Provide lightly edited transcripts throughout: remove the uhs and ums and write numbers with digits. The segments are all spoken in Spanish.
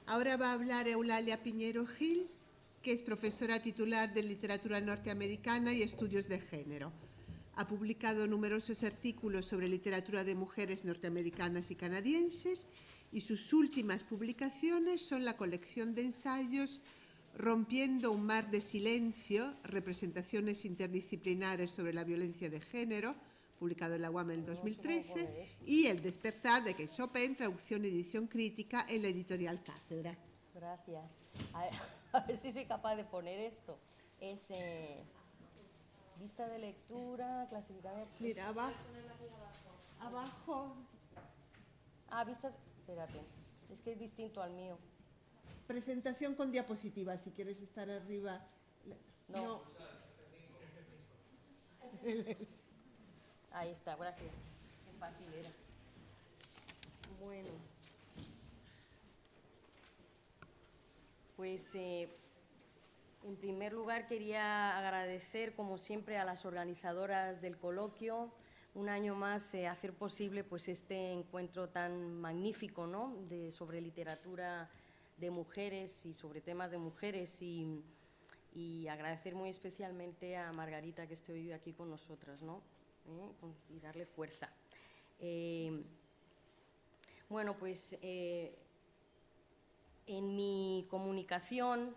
Ahora va a hablar Eulalia Piñero Gil, que es profesora titular de Literatura Norteamericana y Estudios de Género. Ha publicado numerosos artículos sobre literatura de mujeres norteamericanas y canadienses y sus últimas publicaciones son la colección de ensayos Rompiendo un mar de silencio, representaciones interdisciplinares sobre la violencia de género, publicado en la UAM en 2013, y El despertar de Kate Chopin, traducción y edición crítica en la editorial Cátedra. Gracias. A ver si soy capaz de poner esto. Es vista de lectura, clasificador. Mira, abajo. Vista. Espérate, es que es distinto al mío. Presentación con diapositivas, si quieres estar arriba. No. Ahí está, gracias. Qué fácil era. Bueno. Pues en primer lugar quería agradecer, como siempre, a las organizadoras del coloquio, un año más hacer posible pues, este encuentro tan magnífico, ¿no?, sobre literatura de mujeres y sobre temas de mujeres y agradecer muy especialmente a Margarita que esté hoy aquí con nosotras, ¿no?, y darle fuerza. Bueno, pues en mi comunicación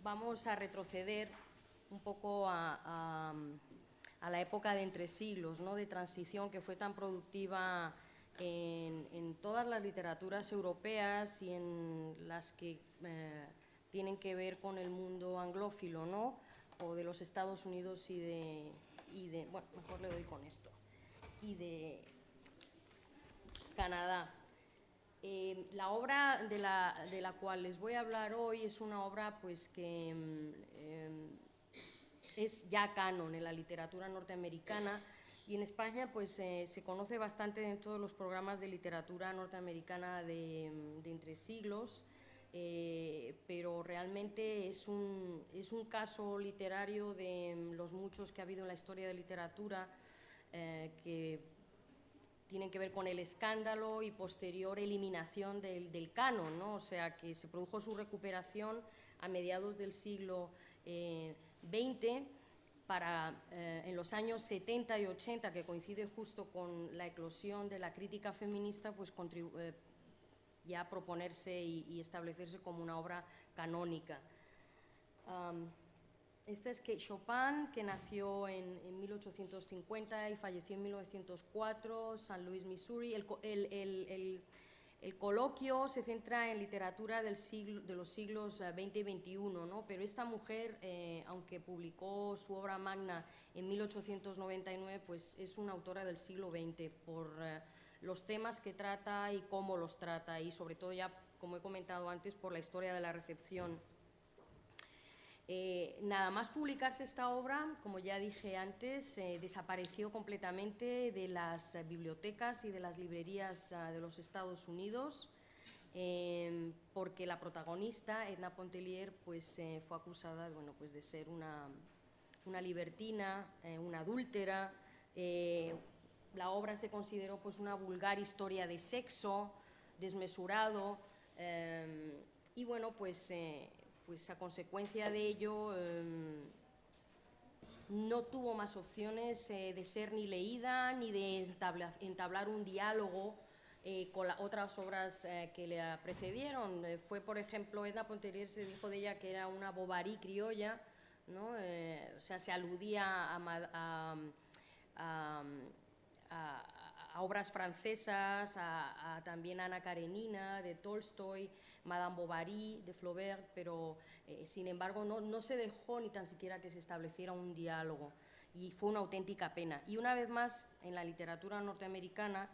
vamos a retroceder un poco a la época de entresiglos, ¿no?, de transición que fue tan productiva en todas las literaturas europeas y en las que tienen que ver con el mundo anglófilo, ¿no?, o de los Estados Unidos y de bueno, mejor le doy con esto, y de Canadá. La obra de la cual les voy a hablar hoy es una obra pues, que es ya canon en la literatura norteamericana y en España pues, se conoce bastante dentro de los programas de literatura norteamericana de entre siglos, pero realmente es un caso literario de los muchos que ha habido en la historia de literatura que tienen que ver con el escándalo y posterior eliminación del canon, ¿no? O sea, que se produjo su recuperación a mediados del siglo XX en los años 70 y 80, que coincide justo con la eclosión de la crítica feminista, pues ya proponerse y establecerse como una obra canónica. Esta es Kate Chopin, que nació en 1850 y falleció en 1904, San Luis, Missouri. El coloquio se centra en literatura de los siglos XX y XXI, ¿no? Pero esta mujer, aunque publicó su obra magna en 1899, pues es una autora del siglo XX por los temas que trata y cómo los trata, y sobre todo ya, como he comentado antes, por la historia de la recepción. Nada más publicarse esta obra, como ya dije antes, desapareció completamente de las bibliotecas y de las librerías de los Estados Unidos, porque la protagonista, Edna Pontellier, pues, fue acusada, bueno, pues, de ser una libertina, una adúltera. La obra se consideró pues, una vulgar historia de sexo desmesurado, y bueno, pues a consecuencia de ello no tuvo más opciones de ser ni leída ni de entablar un diálogo con las otras obras que le precedieron. Fue, por ejemplo, Edna Pontellier, se dijo de ella que era una Bovary criolla, ¿no? O sea, se aludía a obras francesas, también a Ana Karenina de Tolstoy, Madame Bovary de Flaubert, pero sin embargo no se dejó ni tan siquiera que se estableciera un diálogo, y fue una auténtica pena. Y una vez más, en la literatura norteamericana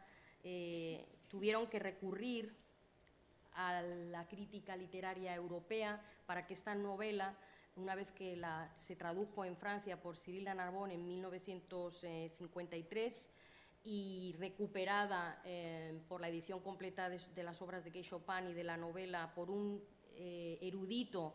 tuvieron que recurrir a la crítica literaria europea para que esta novela, una vez que se tradujo en Francia por Cyril de Narbonne en 1953, y recuperada por la edición completa de las obras de Kate Chopin y de la novela por un erudito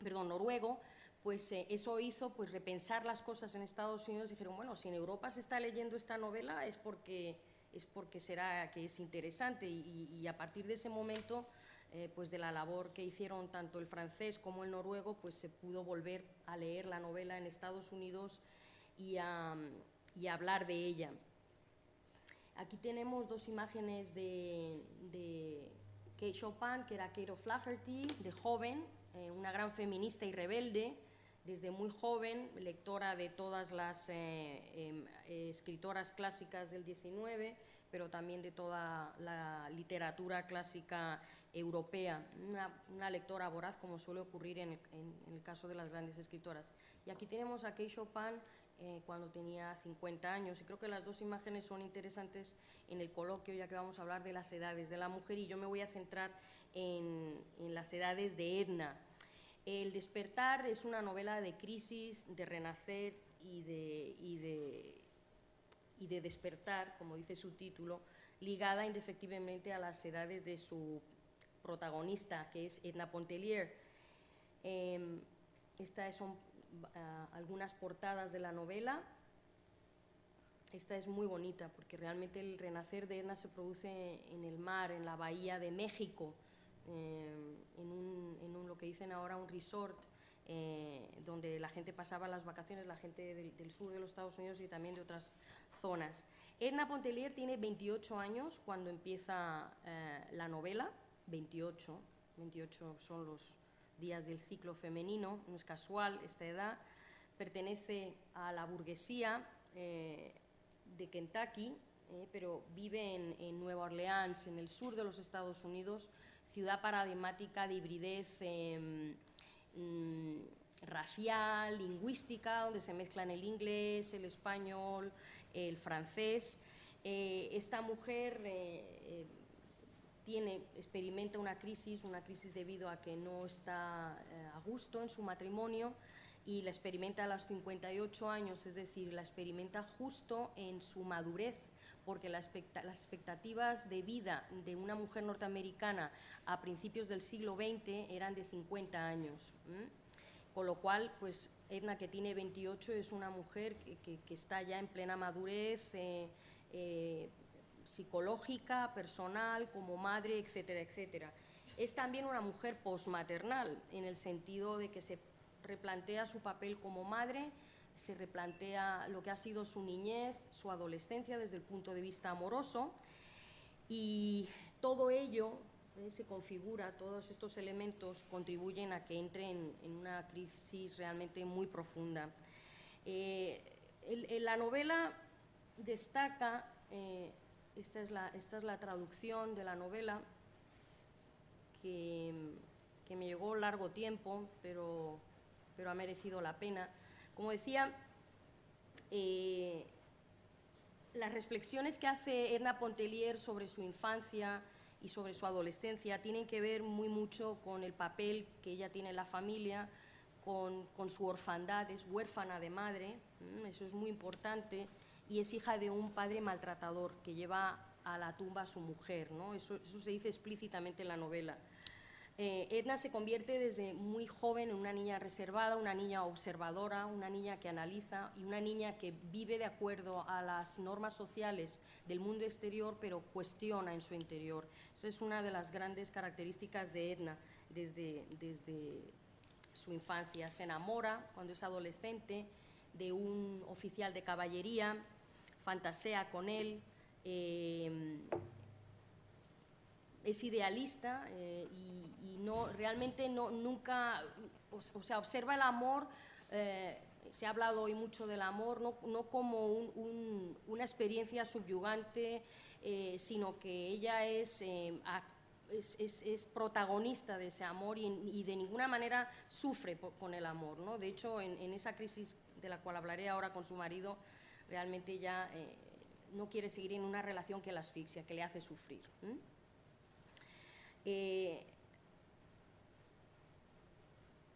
noruego, pues eso hizo pues repensar las cosas en Estados Unidos. Dijeron, bueno, si en Europa se está leyendo esta novela es porque será que es interesante, y a partir de ese momento, pues de la labor que hicieron tanto el francés como el noruego, pues se pudo volver a leer la novela en Estados Unidos y a hablar de ella. Aquí tenemos dos imágenes de Kate Chopin, que era Kate O'Flaherty, de joven, una gran feminista y rebelde, desde muy joven, lectora de todas las escritoras clásicas del XIX, pero también de toda la literatura clásica europea, una lectora voraz, como suele ocurrir en el caso de las grandes escritoras. Y aquí tenemos a Kate Chopin cuando tenía 50 años, y creo que las dos imágenes son interesantes en el coloquio, ya que vamos a hablar de las edades de la mujer, y yo me voy a centrar en las edades de Edna. El despertar es una novela de crisis, de renacer y de despertar, como dice su título, ligada indefectiblemente a las edades de su protagonista, que es Edna Pontellier. Estas son algunas portadas de la novela. Esta es muy bonita porque realmente el renacer de Edna se produce en el mar, en la bahía de México, en lo que dicen ahora un resort, donde la gente pasaba las vacaciones, la gente del sur de los Estados Unidos y también de otras zonas. Edna Pontellier tiene 28 años cuando empieza la novela. 28 son los días del ciclo femenino, no es casual esta edad. Pertenece a la burguesía de Kentucky, pero vive en Nueva Orleans, en el sur de los Estados Unidos, ciudad paradigmática de hibridez racial, lingüística, donde se mezclan el inglés, el español, el francés. Esta mujer experimenta una crisis debido a que no está a gusto en su matrimonio, y la experimenta a los 58 años, es decir, la experimenta justo en su madurez, porque las expectativas de vida de una mujer norteamericana a principios del siglo XX eran de 50 años. Con lo cual, pues Edna, que tiene 28, es una mujer que está ya en plena madurez psicológica, personal, como madre, etcétera, etcétera. Es también una mujer posmaternal, en el sentido de que se replantea su papel como madre, se replantea lo que ha sido su niñez, su adolescencia desde el punto de vista amoroso, y todo ello se configura, todos estos elementos contribuyen a que entre en una crisis realmente muy profunda. La novela destaca, esta es la traducción de la novela, que me llegó largo tiempo, pero ha merecido la pena. Como decía, las reflexiones que hace Edna Pontellier sobre su infancia y sobre su adolescencia tienen que ver muy mucho con el papel que ella tiene en la familia, con su orfandad. Es huérfana de madre, eso es muy importante, y es hija de un padre maltratador que lleva a la tumba a su mujer, ¿no? Eso se dice explícitamente en la novela. Edna se convierte desde muy joven en una niña reservada, una niña observadora, una niña que analiza y una niña que vive de acuerdo a las normas sociales del mundo exterior, pero cuestiona en su interior. Esa es una de las grandes características de Edna desde su infancia. Se enamora cuando es adolescente de un oficial de caballería, fantasea con él, es idealista y realmente nunca, o sea, observa el amor. Se ha hablado hoy mucho del amor, no como una experiencia subyugante, sino que ella es protagonista de ese amor y de ninguna manera sufre con el amor, ¿no? De hecho, en esa crisis de la cual hablaré ahora con su marido, realmente ella no quiere seguir en una relación que la asfixia, que le hace sufrir.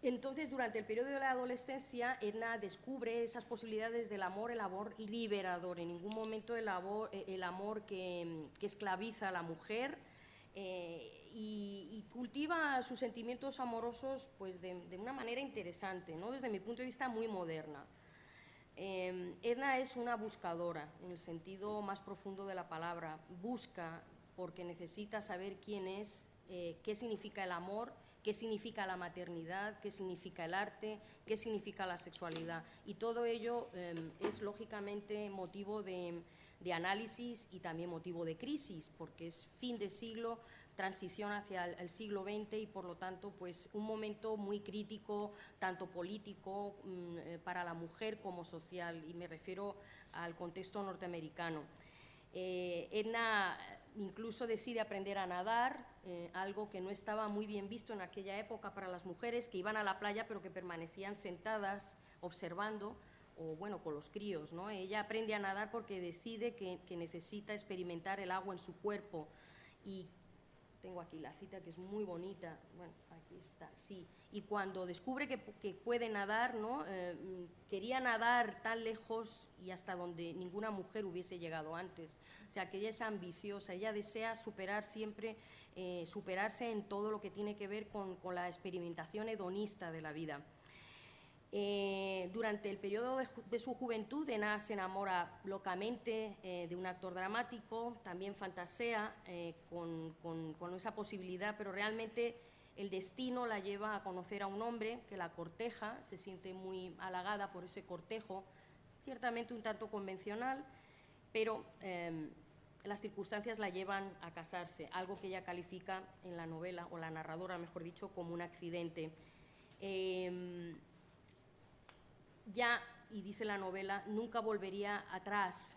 Entonces, durante el periodo de la adolescencia, Edna descubre esas posibilidades del amor, el amor liberador. En ningún momento el amor que esclaviza a la mujer, y cultiva sus sentimientos amorosos pues de una manera interesante, ¿no? Desde mi punto de vista muy moderna. Edna es una buscadora en el sentido más profundo de la palabra. Busca porque necesita saber quién es, qué significa el amor, qué significa la maternidad, qué significa el arte, qué significa la sexualidad. Y todo ello es lógicamente motivo de análisis y también motivo de crisis, porque es fin de siglo, transición hacia el siglo XX y por lo tanto pues un momento muy crítico, tanto político para la mujer como social, y me refiero al contexto norteamericano. Edna incluso decide aprender a nadar, algo que no estaba muy bien visto en aquella época para las mujeres, que iban a la playa pero que permanecían sentadas observando, o bueno, con los críos, ¿no? Ella aprende a nadar porque decide que necesita experimentar el agua en su cuerpo. Y tengo aquí la cita que es muy bonita, bueno, aquí está, sí, y cuando descubre que puede nadar, ¿no? Quería nadar tan lejos y hasta donde ninguna mujer hubiese llegado antes, o sea, que ella es ambiciosa, ella desea superar siempre, superarse en todo lo que tiene que ver con la experimentación hedonista de la vida. Durante el periodo de su juventud, Edna se enamora locamente de un actor dramático, también fantasea con esa posibilidad, pero realmente el destino la lleva a conocer a un hombre que la corteja, se siente muy halagada por ese cortejo, ciertamente un tanto convencional, pero las circunstancias la llevan a casarse, algo que ella califica en la novela, o la narradora, mejor dicho, como un accidente. Ya, y dice la novela, nunca volvería atrás,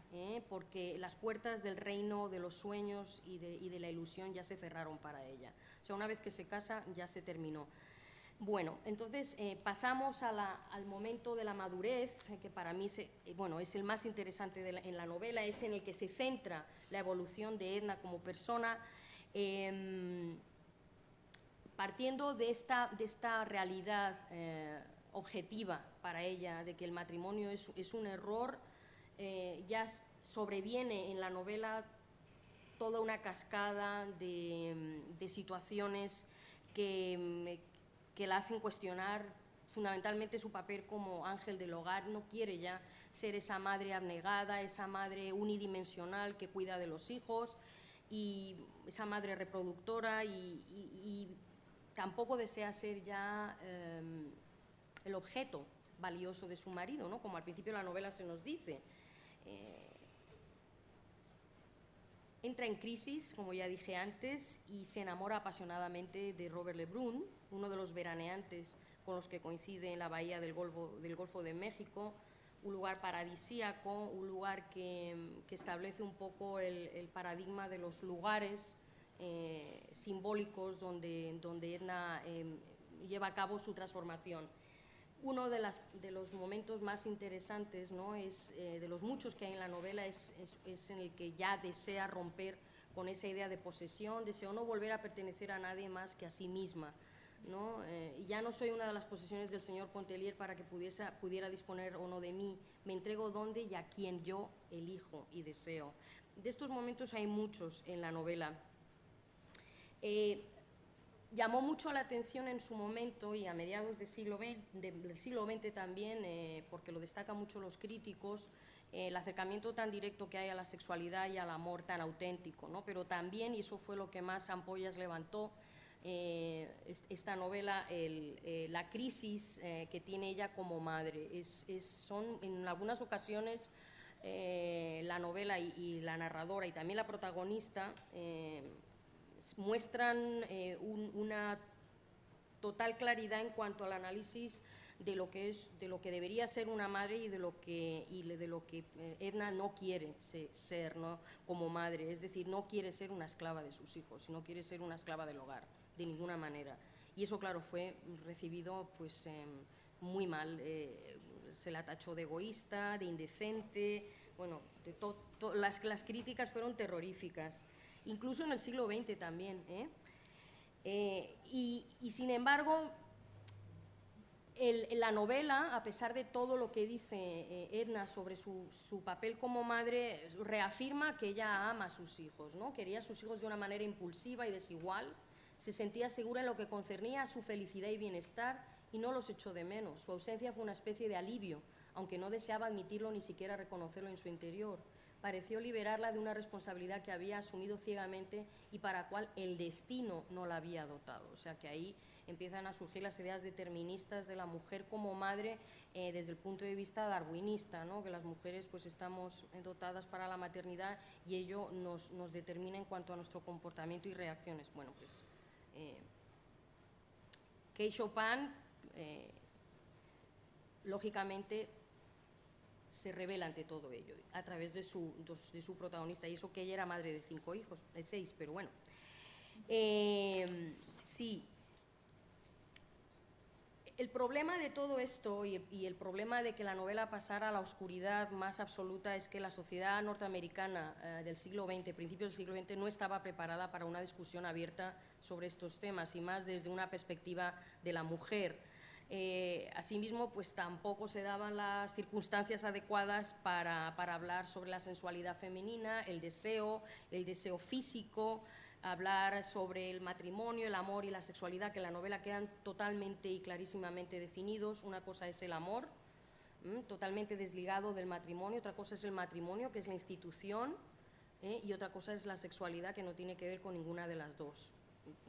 porque las puertas del reino de los sueños y de la ilusión ya se cerraron para ella. O sea, una vez que se casa, ya se terminó. Bueno, entonces pasamos al momento de la madurez, que para mí bueno, es el más interesante en la novela, es en el que se centra la evolución de Edna como persona, partiendo de esta realidad objetiva para ella, de que el matrimonio es un error. Ya sobreviene en la novela toda una cascada de situaciones que la hacen cuestionar fundamentalmente su papel como ángel del hogar. No quiere ya ser esa madre abnegada, esa madre unidimensional que cuida de los hijos, y esa madre reproductora, y tampoco desea ser ya el objeto valioso de su marido, ¿no? Como al principio de la novela se nos dice. Entra en crisis, como ya dije antes, y se enamora apasionadamente de Robert Lebrun, uno de los veraneantes con los que coincide en la bahía del Golfo de México, un lugar paradisíaco, un lugar que establece un poco el paradigma de los lugares simbólicos donde Edna lleva a cabo su transformación. Uno de los momentos más interesantes, ¿no? De los muchos que hay en la novela, es en el que ya desea romper con esa idea de posesión, deseo no volver a pertenecer a nadie más que a sí misma, ¿no? Ya no soy una de las posesiones del señor Pontellier para que pudiera disponer o no de mí, me entrego donde y a quien yo elijo y deseo. De estos momentos hay muchos en la novela. Llamó mucho la atención en su momento y a mediados del siglo XX también, porque lo destacan mucho los críticos, el acercamiento tan directo que hay a la sexualidad y al amor tan auténtico, ¿no? Pero también, y eso fue lo que más ampollas levantó, esta novela, la crisis que tiene ella como madre. Son en algunas ocasiones la novela y la narradora y también la protagonista muestran una total claridad en cuanto al análisis de lo que debería ser una madre y de lo que Edna no quiere ser, ¿no? Como madre. Es decir, no quiere ser una esclava de sus hijos, no quiere ser una esclava del hogar, de ninguna manera. Y eso, claro, fue recibido pues muy mal. Se la tachó de egoísta, de indecente, bueno, las críticas fueron terroríficas. Incluso en el siglo XX también. Y sin embargo, La novela, a pesar de todo lo que dice Edna sobre su papel como madre, reafirma que ella ama a sus hijos, ¿no? Quería a sus hijos de una manera impulsiva y desigual, se sentía segura en lo que concernía a su felicidad y bienestar y no los echó de menos. Su ausencia fue una especie de alivio, aunque no deseaba admitirlo ni siquiera reconocerlo en su interior. Pareció liberarla de una responsabilidad que había asumido ciegamente y para la cual el destino no la había dotado. O sea que ahí empiezan a surgir las ideas deterministas de la mujer como madre desde el punto de vista darwinista, ¿no? Que las mujeres pues estamos dotadas para la maternidad y ello nos determina en cuanto a nuestro comportamiento y reacciones. Bueno, pues Kate Chopin, lógicamente, se revela ante todo ello a través de su protagonista, y eso que ella era madre de 5 hijos, de 6, pero bueno. Sí. El problema de todo esto y el problema de que la novela pasara a la oscuridad más absoluta es que la sociedad norteamericana del siglo XX, principios del siglo XX, no estaba preparada para una discusión abierta sobre estos temas, y más desde una perspectiva de la mujer. Asimismo, pues tampoco se daban las circunstancias adecuadas para hablar sobre la sensualidad femenina, el deseo físico, hablar sobre el matrimonio, el amor y la sexualidad, que en la novela quedan totalmente y clarísimamente definidos. Una cosa es el amor, totalmente desligado del matrimonio, otra cosa es el matrimonio, que es la institución, y otra cosa es la sexualidad, que no tiene que ver con ninguna de las dos,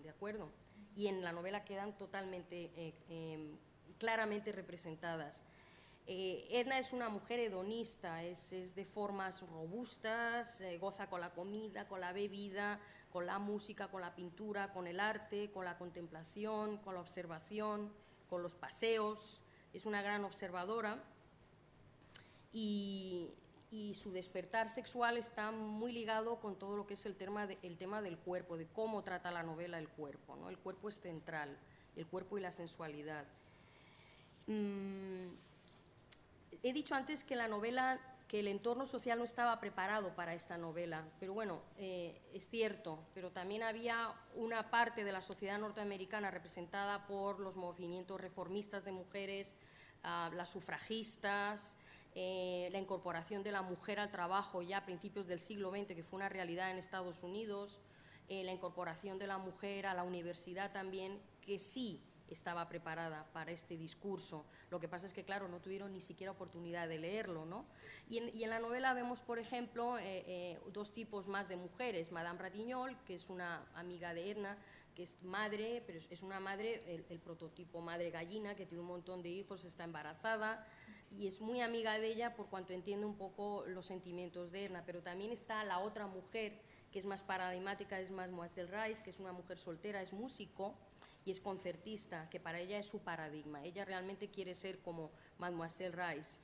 ¿de acuerdo? Y en la novela quedan totalmente claramente representadas. Edna es una mujer hedonista, es de formas robustas, goza con la comida, con la bebida, con la música, con la pintura, con el arte, con la contemplación, con la observación, con los paseos. Es una gran observadora y su despertar sexual está muy ligado con todo lo que es el tema del cuerpo, de cómo trata la novela el cuerpo, ¿no? El cuerpo es central, el cuerpo y la sensualidad. He dicho antes que la novela, que el entorno social no estaba preparado para esta novela, pero bueno, es cierto, pero también había una parte de la sociedad norteamericana representada por los movimientos reformistas de mujeres, las sufragistas, la incorporación de la mujer al trabajo ya a principios del siglo XX, que fue una realidad en Estados Unidos, la incorporación de la mujer a la universidad también, que sí estaba preparada para este discurso. Lo que pasa es que, claro, no tuvieron ni siquiera oportunidad de leerlo, ¿no? Y en la novela vemos, por ejemplo, dos tipos más de mujeres. Madame Ratignol, que es una amiga de Edna, que es madre, pero es una madre, el prototipo madre gallina, que tiene un montón de hijos, está embarazada, y es muy amiga de ella por cuanto entiende un poco los sentimientos de Edna. Pero también está la otra mujer, que es más paradigmática, es Mademoiselle Rice, que es una mujer soltera, es músico, y es concertista, que para ella es su paradigma. Ella realmente quiere ser como Mademoiselle Rice.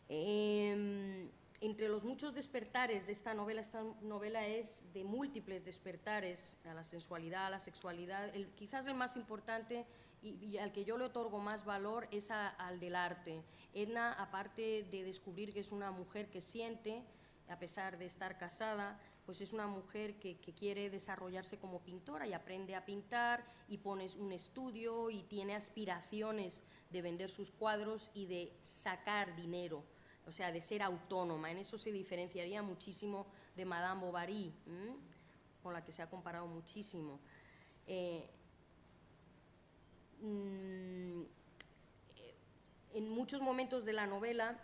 Entre los muchos despertares de esta novela es de múltiples despertares a la sensualidad, a la sexualidad. Quizás el más importante y al que yo le otorgo más valor es al del arte. Edna, aparte de descubrir que es una mujer que siente, a pesar de estar casada, pues es una mujer que quiere desarrollarse como pintora y aprende a pintar y pone un estudio y tiene aspiraciones de vender sus cuadros y de sacar dinero, o sea, de ser autónoma. En eso se diferenciaría muchísimo de Madame Bovary, con la que se ha comparado muchísimo. En muchos momentos de la novela,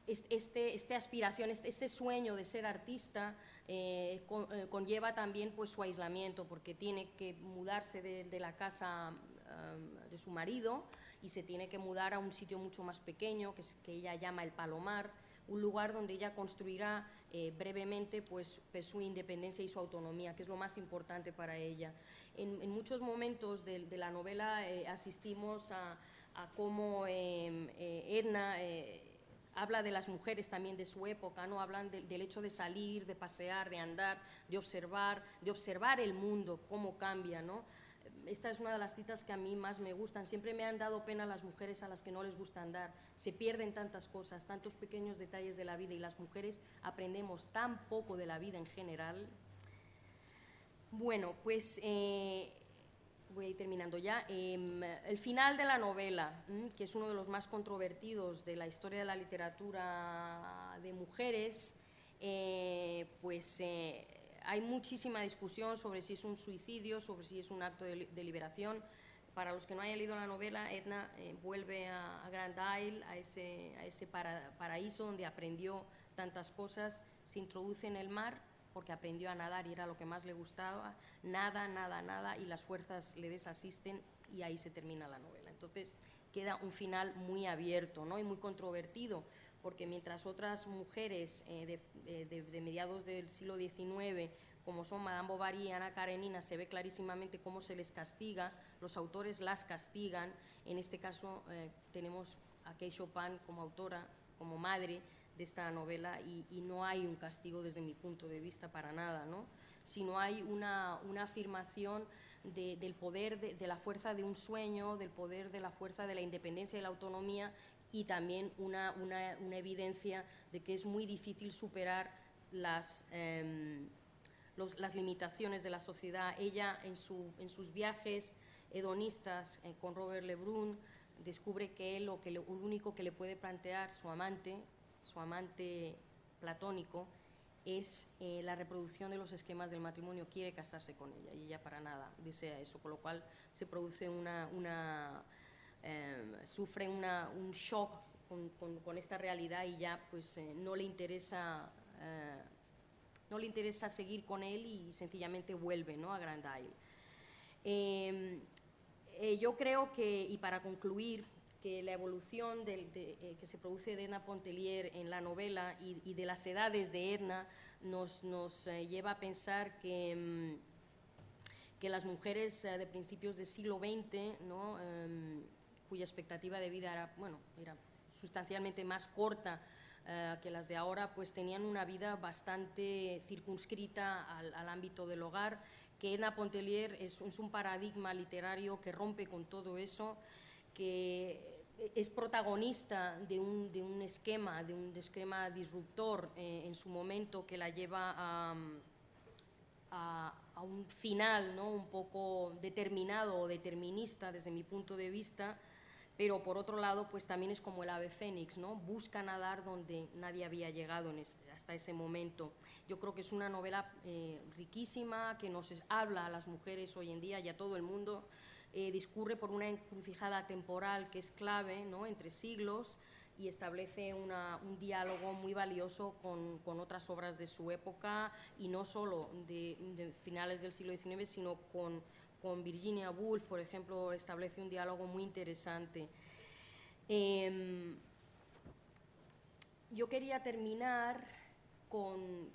esta aspiración, este sueño de ser artista conlleva también pues, su aislamiento, porque tiene que mudarse de la casa de su marido y se tiene que mudar a un sitio mucho más pequeño que ella llama el Palomar, un lugar donde ella construirá brevemente pues, su independencia y su autonomía, que es lo más importante para ella. En muchos momentos de la novela asistimos a cómo Edna habla de las mujeres también de su época, ¿no? Hablan del hecho de salir, de pasear, de andar, de observar el mundo, cómo cambia, ¿no? Esta es una de las citas que a mí más me gustan. Siempre me han dado pena las mujeres a las que no les gusta andar. Se pierden tantas cosas, tantos pequeños detalles de la vida, y las mujeres aprendemos tan poco de la vida en general. Bueno, pues voy a ir terminando ya. El final de la novela, que es uno de los más controvertidos de la historia de la literatura de mujeres, hay muchísima discusión sobre si es un suicidio, sobre si es un acto de liberación. Para los que no hayan leído la novela, Edna vuelve a Grand Isle, a ese paraíso donde aprendió tantas cosas, se introduce en el mar porque aprendió a nadar y era lo que más le gustaba, nada, y las fuerzas le desasisten y ahí se termina la novela. Entonces queda un final muy abierto, ¿no? Y muy controvertido, porque mientras otras mujeres de mediados del siglo XIX, como son Madame Bovary y Ana Karenina, se ve clarísimamente cómo se les castiga, los autores las castigan. En este caso tenemos a Kate Chopin como autora, como madre de esta novela, y no hay un castigo desde mi punto de vista para nada, ¿no? Sino hay una afirmación del poder, de la fuerza de un sueño, del poder de la fuerza de la independencia y la autonomía, y también una evidencia de que es muy difícil superar las limitaciones de la sociedad. Ella en sus viajes hedonistas con Robert Le Brun descubre que él lo único que le puede plantear su amante platónico es la reproducción de los esquemas del matrimonio. Quiere casarse con ella y ella para nada desea eso, con lo cual se produce sufre un shock con esta realidad y ya pues no le interesa seguir con él y sencillamente vuelve, ¿no?, a Grand Isle. Yo creo que, y para concluir, que la evolución que se produce de Edna Pontellier en la novela y de las edades de Edna nos lleva a pensar que las mujeres de principios del siglo XX, ¿no?, cuya expectativa de vida era sustancialmente más corta que las de ahora, pues tenían una vida bastante circunscrita al ámbito del hogar, que Edna Pontellier es un paradigma literario que rompe con todo eso, que es protagonista de un esquema disruptor en su momento, que la lleva a un final, ¿no?, un poco determinado o determinista desde mi punto de vista, pero por otro lado pues también es como el ave fénix, ¿no?, busca nadar donde nadie había llegado hasta ese momento. Yo creo que es una novela riquísima, que nos habla a las mujeres hoy en día y a todo el mundo. Discurre por una encrucijada temporal que es clave, ¿no?, entre siglos, y establece un diálogo muy valioso con otras obras de su época, y no solo de finales del siglo XIX, sino con Virginia Woolf, por ejemplo, establece un diálogo muy interesante. Yo quería terminar con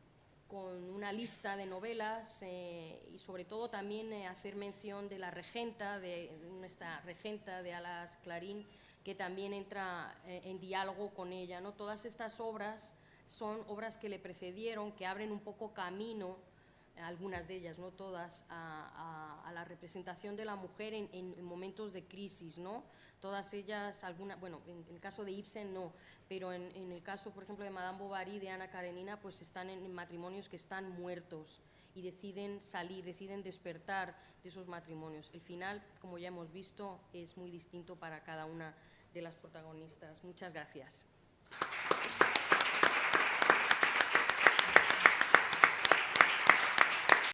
una lista de novelas y sobre todo también hacer mención de la regenta, de nuestra regenta de Alas Clarín, que también entra en diálogo con ella, ¿no? Todas estas obras son obras que le precedieron, que abren un poco camino, algunas de ellas, no todas, a la representación de la mujer en momentos de crisis, ¿no? Todas ellas, bueno, en el caso de Ibsen no, pero en el caso, por ejemplo, de Madame Bovary, de Ana Karenina, pues están en matrimonios que están muertos y deciden salir, deciden despertar de esos matrimonios. El final, como ya hemos visto, es muy distinto para cada una de las protagonistas. Muchas gracias.